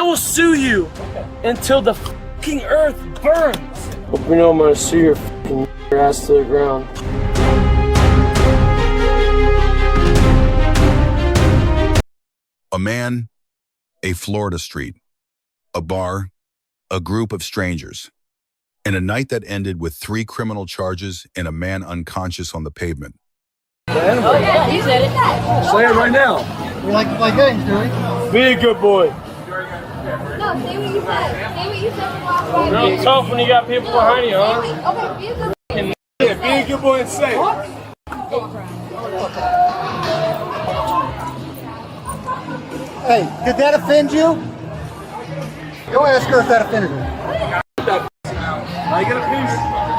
will sue you until the fucking earth burns. Hope you know I'm gonna sue your fucking ass to the ground. A man, a Florida street, a bar, a group of strangers, and a night that ended with 3 criminal charges and a man unconscious on the pavement. Oh, yeah, he said it. Say it right now. We like to play games, do we? Be a good boy. No, say what you said. Say what you said. Real tough when you got people behind you, huh? Okay, be a good boy. Yeah, be a good boy and say it. Hey, did that offend you? Go ask her if that offended her.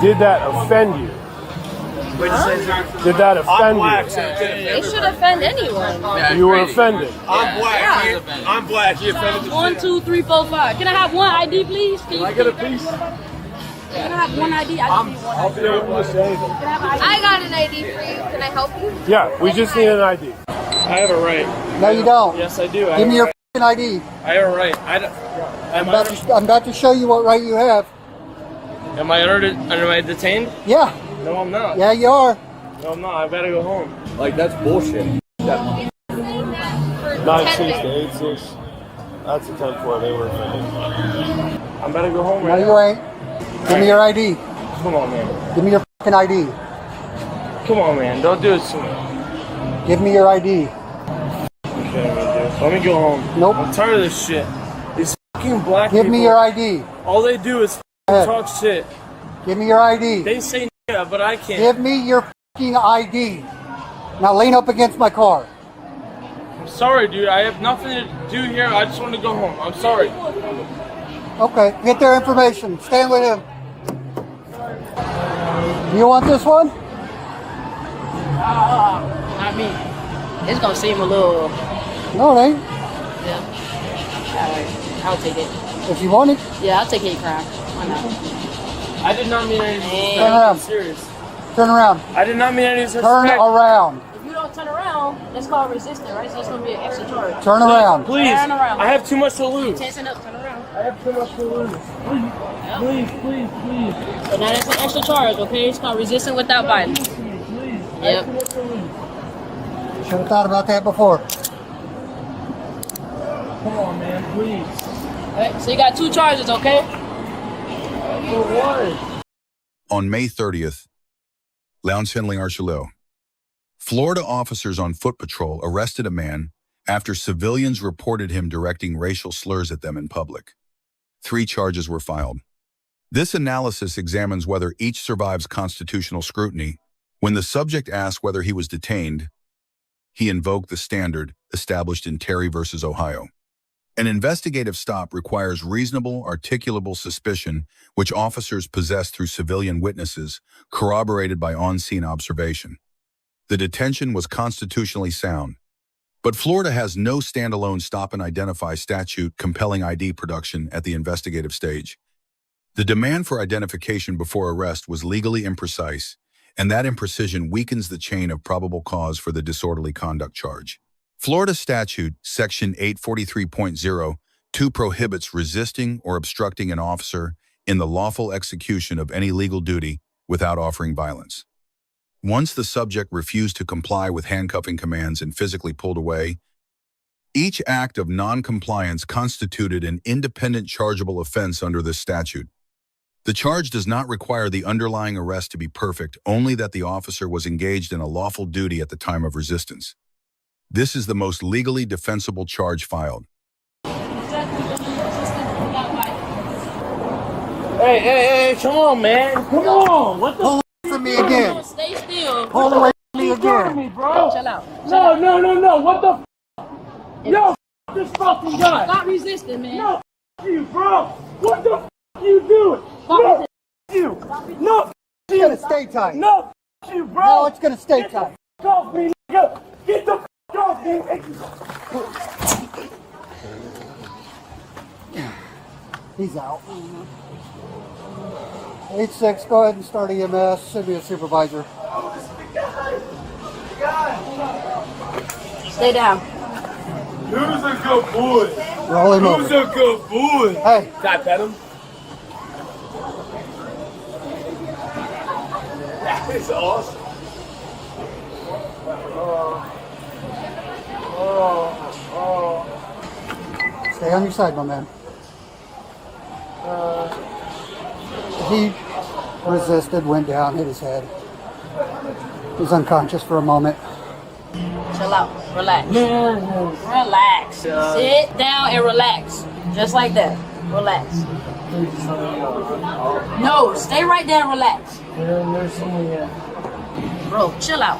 Did that offend you? Did that offend you? It should offend anyone. You were offended. I'm black. Yeah. I'm black. You offended 1, 2, 3, 4, 5. Can I have one ID, please? Can I get a piece? Can I have one ID? I just need one. I'll be able to say it. Can I have ID? I got an ID for you. Can I help you? Yeah, we just need an ID. I have a right. No, you don't. Yes, I do. Give me your f***ing ID. I have a right. I'm about to show you what right you have. Am I detained? Yeah. No, I'm not. Yeah, you are. No, I'm not. I gotta go home. Like, that's bullshit. 9-6 to 8-6. That's a 10-4. They were offended. I'm about to go home No, right you now. ain't. Give me your ID. Come on, man. Give me your f***ing ID. Come on, man. Don't do it to me. Give me your ID. Let me go home. Nope. I'm tired of this shit. These fucking black people. Give me your ID. All they do is talk shit. Give me your ID. They say yeah, but I can't. Give me your f***ing ID. Now lean up against my car. I'm sorry, dude. I have nothing to do here. I just want to go home. I'm sorry. Okay, get their information. Stand with him. You want this one? Not me. It's gonna seem a little. No, it ain't. Yeah. Alright, I'll take it. If you want it, Yeah, I'll take hate crime. Why not? I did not mean any disrespect. Turn around. I'm serious. turn around. I did not mean any disrespect. Turn around. If you don't turn around, that's called resisting, right? So it's gonna be an extra charge. Turn around. Please. Turn around. I have too much to lose. Tension up, turn around. I have too much to lose. Please, please, please. So now that's an extra charge, okay? It's called resisting without violence. Yep. Should have thought about that before. Come on, man, please. Alright, so you got 2 charges, okay? For what? On May 30th, Lounge Henley Archulot, Florida officers on foot patrol arrested a man after civilians reported him directing racial slurs at them in public. 3 charges were filed. This analysis examines whether each survives constitutional scrutiny. When the subject asked whether he was detained, he invoked the standard established in Terry v. Ohio. An investigative stop requires reasonable, articulable suspicion, which officers possess through civilian witnesses, corroborated by on-scene observation. The detention was constitutionally sound, but Florida has no standalone stop-and-identify statute compelling ID production at the investigative stage. The demand for identification before arrest was legally imprecise, and that imprecision weakens the chain of probable cause for the disorderly conduct charge. Florida statute, section 843.02, prohibits resisting or obstructing an officer in the lawful execution of any legal duty without offering violence. Once the subject refused to comply with handcuffing commands and physically pulled away, each act of non-compliance constituted an independent chargeable offense under this statute. The charge does not require the underlying arrest to be perfect, only that the officer was engaged in a lawful duty at the time of resistance. This is the most legally defensible charge filed. Hey, come on, man. Come on. What the Pull for me again. Stay still. Pull away from me f*** you again. me, bro? Chill out. No. What the f***? Yo, f*** this fucking guy. Stop resisting, man. No, f*** you, bro. What the f*** you doing? Stop No, resisting. f*** you. No, f*** It's you. gonna stay tight. No, f*** you, bro. No, it's gonna stay Get the tight. f*** off me, nigga. Get the f*** off me. He's out. 8-6, go ahead and start EMS. Should be a supervisor. Stay down. Who's a good boy? Roll him Who's over. a good boy? Hey, Can I pet him? That is awesome. stay on your side, my man. He resisted, went down, hit his head. He was unconscious for a moment. Chill out. Relax. Relax. Sit down and relax. Just like that. Relax. No, stay right there and relax. Bro, chill out.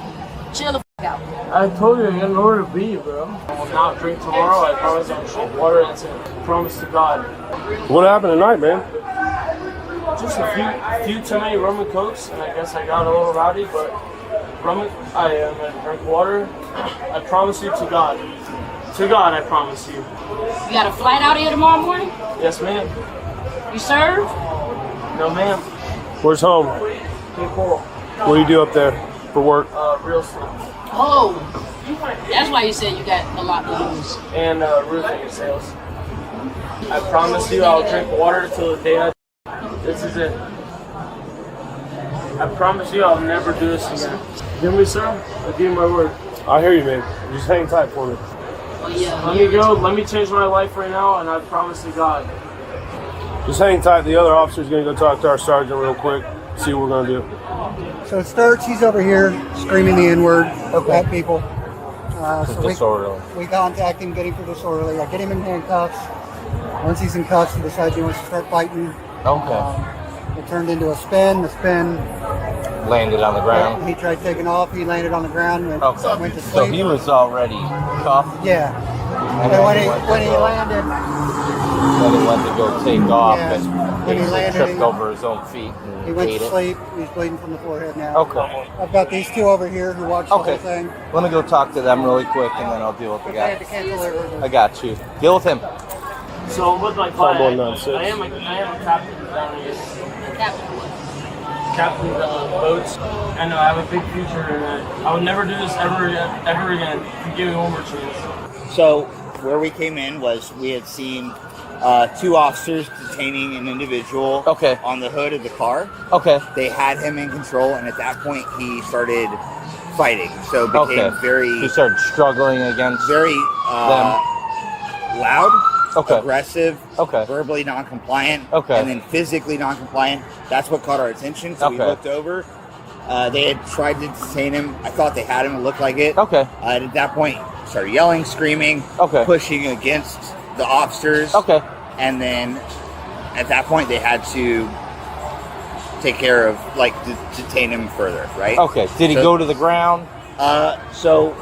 Chill the f out. I told you, I got nowhere to be, bro. I will not drink tomorrow. I promise I'll drink water. That's it. Promise to God. What happened tonight, man? Just a few too many rum and cokes, and I guess I got a little rowdy, but I am gonna drink water. I promise you to God. To God, I promise you. You got a flight out here tomorrow morning? Yes, ma'am. You served? No, ma'am. Where's home? Hey, Coral. What do you do up there for work? Real estate. Oh, that's why you said you got a lot to lose. And roofing sales. I promise you I'll drink water till the day I. This is it. I promise you I'll never do this again. Hear me, sir? I give you my word. I hear you, man. Just hang tight for me. Oh, yeah. Let me go. Let me change my life right now, and I promise to God. Just hang tight. The other officer's going to go talk to our sergeant real quick, see what we're going to do. So it starts, he's over here screaming the N-word at people. So we contact him, get him for disorderly. I get him in handcuffs. Once he's in cuffs, he decides he wants to start fighting. Okay. It turned into a spin. The spin Landed on the ground. He tried taking off. He landed on the ground and went to sleep. So he was already cuffed. Yeah. And And when then he landed, then he went to go take off Yeah. and When he he landed, tripped he- over his own feet he and went ate to it. sleep. He's bleeding from the forehead now. Okay. I've got these two over here who watched the whole Okay. thing. Let me go talk to them really quick and then I'll deal with the They had to guy. cancel their I got you. Deal with him. So I'm with my Five, client. one, nine, six. I am a captain down here. Captain. Captain boats. I know I have a big future in it. I would never do this ever again. If you give me one more chance. So where we came in was we had seen two officers detaining an individual Okay. on the hood of the car. Okay. They had him in control, and at that point he started fighting. So became Okay. very, He started struggling against very them. loud, Okay. aggressive, Okay. verbally non-compliant, Okay. and then physically non-compliant. That's what caught our attention. So we Okay. looked over. They had tried to detain him. I thought they had him. It looked like it. Okay. At that point, started yelling, screaming, Okay. pushing against the officers. Okay. And then at that point, they had to take care of, like, detain him further, right? Okay. Did he So- go to the ground? So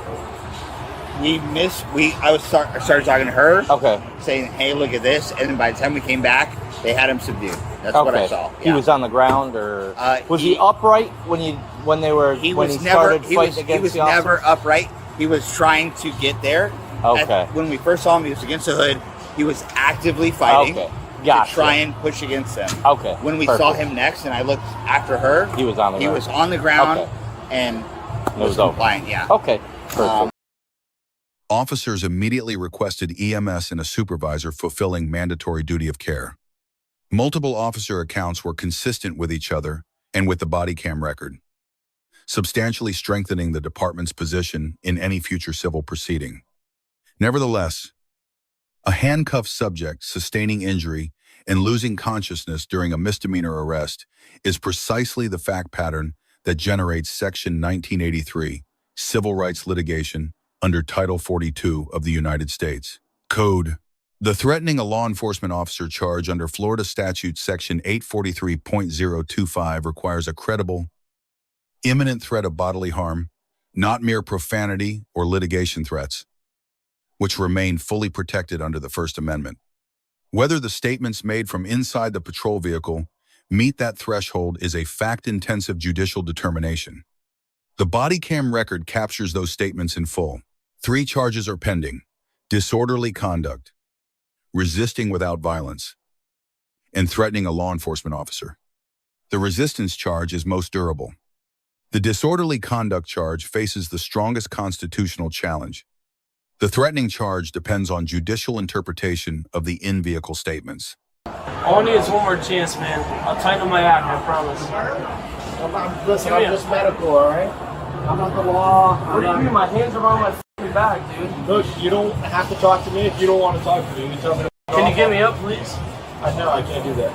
I started talking to her, Okay. saying, "Hey, look at this," and then by the time we came back, they had him subdued. That's what I saw. He was on the ground, or was he upright when he started fighting against he was the officers? never upright. He was trying to get there. Okay. When we first saw him, he was against the hood. He was actively fighting Okay. to Gotcha. try and push against them. Okay. When we saw Perfect. him next, and I looked after her, He was on the he ground. was on the ground Okay. and It was over. compliant. Yeah. Okay. Perfect. Officers immediately requested EMS and a supervisor fulfilling mandatory duty of care. Multiple officer accounts were consistent with each other and with the body cam record, substantially strengthening the department's position in any future civil proceeding. Nevertheless, a handcuffed subject sustaining injury and losing consciousness during a misdemeanor arrest is precisely the fact pattern that generates Section 1983, civil rights litigation, under Title 42 of the United States Code. The threatening a law enforcement officer charge under Florida Statute Section 843.025 requires a credible, imminent threat of bodily harm, not mere profanity or litigation threats, which remain fully protected under the First Amendment. Whether the statements made from inside the patrol vehicle meet that threshold is a fact-intensive judicial determination. The body cam record captures those statements in full. 3 charges are pending: disorderly conduct, resisting without violence, and threatening a law enforcement officer. The resistance charge is most durable. The disorderly conduct charge faces the strongest constitutional challenge. The threatening charge depends on judicial interpretation of the in-vehicle statements. All I need is one more chance, man. I'll tighten my act, I promise. Listen, I'm just medical, all right? I'm not the law. What do you mean? My hands are on my f***ing back, dude. Look, you don't have to talk to me if you don't want to talk to me. You tell me. Can you get me up, please? No, I can't do that.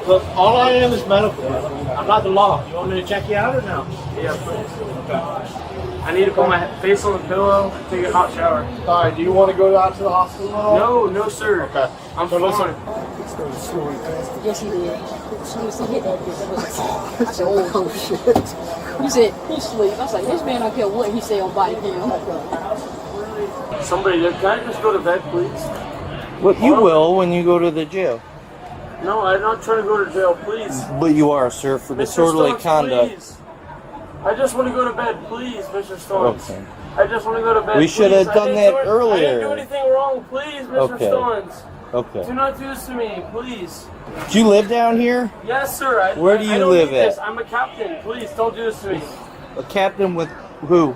Look, all I am is medical. I'm not the law. You want me to check you out or no? Yeah, please. Okay. I need to put my face on the pillow and take a hot shower. All right, do you want to go out to the hospital at all? No, sir. Okay. I'm fine. Yes, he did. As soon as he hit that bitch, I said, oh shit. He said, he's asleep. I was like, this man don't care what he say on Bodycam. Somebody, can I just go to bed, please? Well, you will when you go to the jail. No, I'm not trying to go to jail, please. But you are, sir, for disorderly conduct. Please. I just want to go to bed, please, Mr. Stones. Okay. I just want to go to bed. We should have done that I earlier. didn't do anything wrong, please, Mr. Okay. Stones. Okay. Do not do this to me, please. Do you live down here? Yes, sir. Where do you I don't live need at? This. I'm a captain. Please, don't do this to me. A captain with who?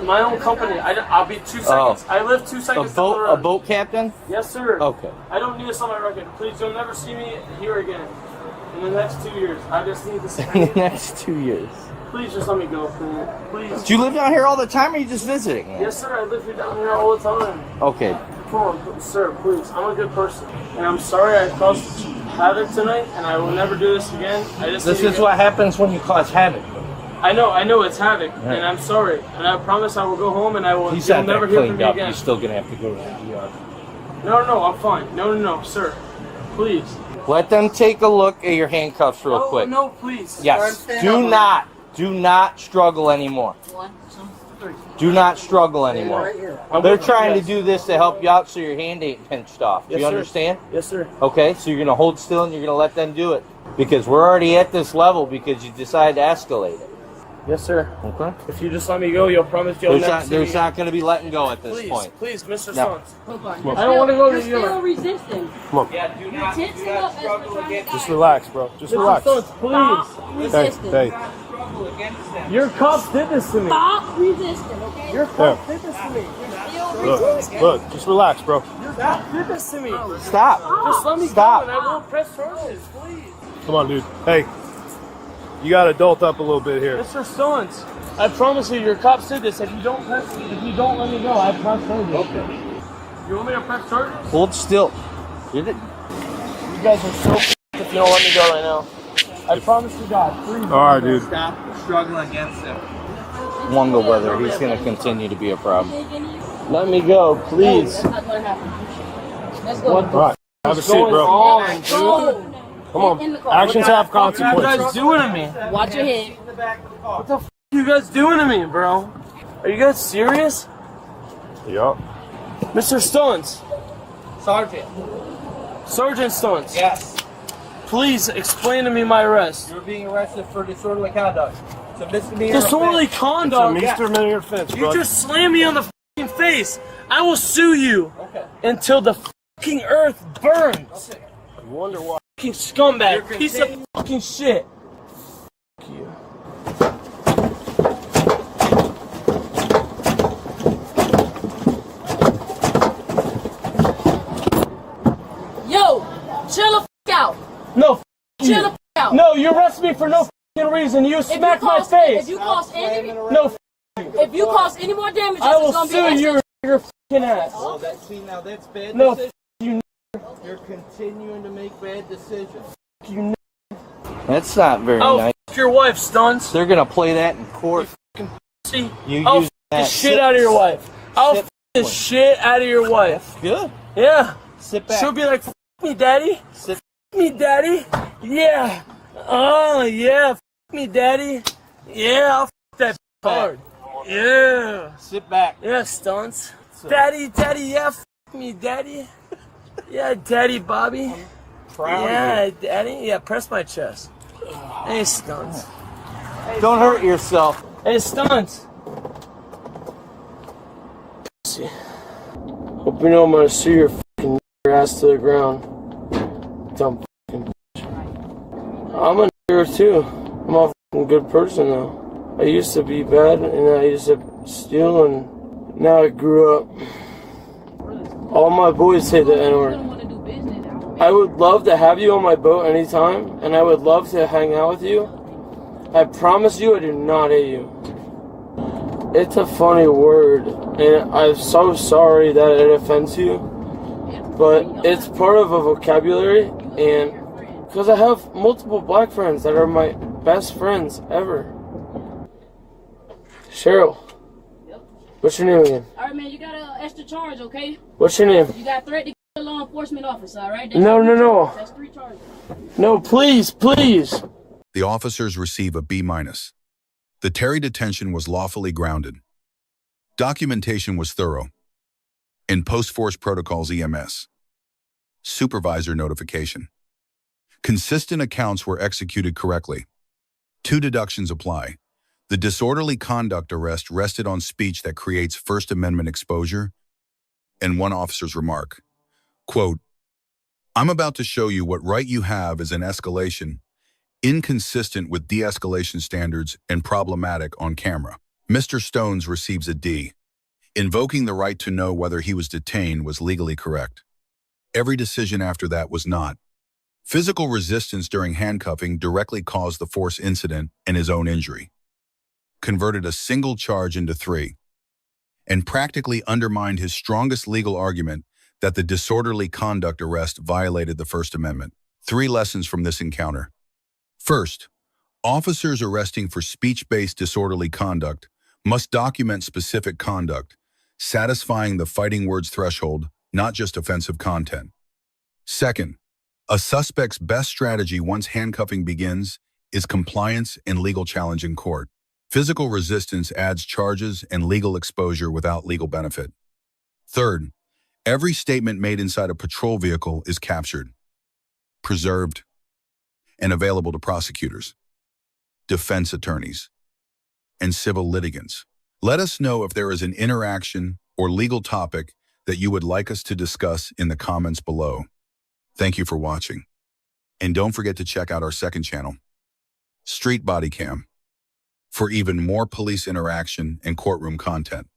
My own company. I'll be 2 seconds. I live 2 seconds down the road. A boat captain? Yes, sir. Okay. I don't need this on my record. Please, you'll never see me here again. In the next 2 years. I just need this. In the next 2 years. Please just let me go, please. Do you live down here all the time, or are you just visiting? Yes, sir. I live here down here all the time. Okay. Come on, sir, please. I'm a good person. And I'm sorry I caused havoc tonight, and I will never do this again. This is what happens when you cause havoc. I know it's havoc, and I'm sorry. And I promise I will go home, and I will He's you'll not never that hear from cleaned me up. again. You're still going to have to go to the ER. No, I'm fine. No, sir. Please. Let them take a look at your handcuffs real quick. No, please. Yes. Do not struggle anymore. 1, 2, 3. Do not struggle anymore. They're trying to do this to help you out so your hand ain't pinched off. Do Yes, you sir. understand? Yes, sir. Okay, so you're going to hold still and you're going to let them do it. Because we're already at this level because you decided to escalate it. Yes, sir. Okay. If you just let me go, you'll promise you'll never see There's me. not going to be letting go at this point. Please, Mr. No. Stones. I don't want to go to You're you. still resisting. Yeah, do not struggle against Just relax, bro. Just Mr. relax. Stones, please. Stop resisting. Hey. struggle against them. Your cops did this to me. Stop resisting, okay? Your cops did this to me. Look, just relax, bro. Your cops did this to me. Stop. Just let me Stop. go and I won't press charges, please. Come on, dude. Hey, you gotta adult up a little bit here. Mr. Stones, I promise you, your cops did this. If you don't let me go, I press charges. Okay. You want me to press charges? Hold still. Did it? You guys are so if you don't let me go right now. I promise you, God. Please. All right, dude. Stop struggling against him. Wonder whether he's going to continue to be a problem. Let me go, please. That's not going to happen. Let's go. What All right. Have a seat, going bro. on, dude? Go. Come on. In the car. Actions have What are you guys consequences. doing to me? Watch your head. What the f are you guys doing to me, bro? Are you guys serious? Yup. Mr. Stones. Sergeant. Sergeant Stones. Yes. Please explain to me my arrest. You're being arrested for disorderly conduct. It's a misdemeanor. Disorderly offense. It's a conduct. misdemeanor offense, You bro. just slammed me on the f***ing face. I will sue you until the f***ing earth burns. Okay. You wonder why. Fucking scumbag. Piece of fucking shit. Fuck you. Yo, chill the f*** out. No, f you. Chill the f*** out. No, you arrested me for no f***ing reason. You smacked my face. If you cause any, No, f if you cause any more damages, I will it's gonna be sue extra. your f***ing ass. Oh, see, now that's bad No, decision. you. You're continuing to make bad decisions. You. That's not very Oh, nice. f your wife, Stunts. They're going to play that in court. See, You I'll use f the that. shit out of your wife. I'll f the shit out of your wife. Good. Yeah. Sit back. She'll be like, f me, daddy. Sit. F me, daddy. Yeah. Oh, yeah. F me, daddy. Yeah, I'll f that hard. Yeah. Sit back. Yeah, Stunts. Daddy, yeah, f me, daddy. Yeah, daddy, Bobby. Proud Yeah, daddy. Yeah, press my chest. Hey, Stunts. Don't hurt yourself. Hey, Stunts. Hope you know I'm gonna sue your fucking ass to the ground. Dumb fucking bitch. I'm a nigger too. I'm a fucking good person though. I used to be bad and I used to steal and Now I grew up. All my boys say the N-word. I would love to have you on my boat anytime, and I would love to hang out with you. I promise you I do not hate you. It's a funny word, and I'm so sorry that it offends you, but it's part of a vocabulary, and because I have multiple black friends that are my best friends ever. Cheryl, what's your name again? All right, man, you got an extra charge, okay? What's your name? You got threat to kill a law enforcement officer, all right? No. That's 3 charges. No, please. The officers receive a B-. The Terry detention was lawfully grounded. Documentation was thorough. In post-force protocols EMS. Supervisor notification. Consistent accounts were executed correctly. 2 deductions apply. The disorderly conduct arrest rested on speech that creates First Amendment exposure, and one officer's remark, quote, "I'm about to show you what right you have is an escalation, inconsistent with de-escalation standards and problematic on camera." Mr. Stones receives a D. Invoking the right to know whether he was detained was legally correct. Every decision after that was not. Physical resistance during handcuffing directly caused the force incident and his own injury. Converted a single charge into 3, and practically undermined his strongest legal argument that the disorderly conduct arrest violated the First Amendment. 3 lessons from this encounter. First, officers arresting for speech-based disorderly conduct must document specific conduct, satisfying the fighting words threshold, not just offensive content. Second, a suspect's best strategy once handcuffing begins is compliance and legal challenge in court. Physical resistance adds charges and legal exposure without legal benefit. Third, every statement made inside a patrol vehicle is captured, preserved, and available to prosecutors, defense attorneys, and civil litigants. Let us know if there is an interaction or legal topic that you would like us to discuss in the comments below. Thank you for watching. And don't forget to check out our second channel, Street Bodycam, for even more police interaction and courtroom content.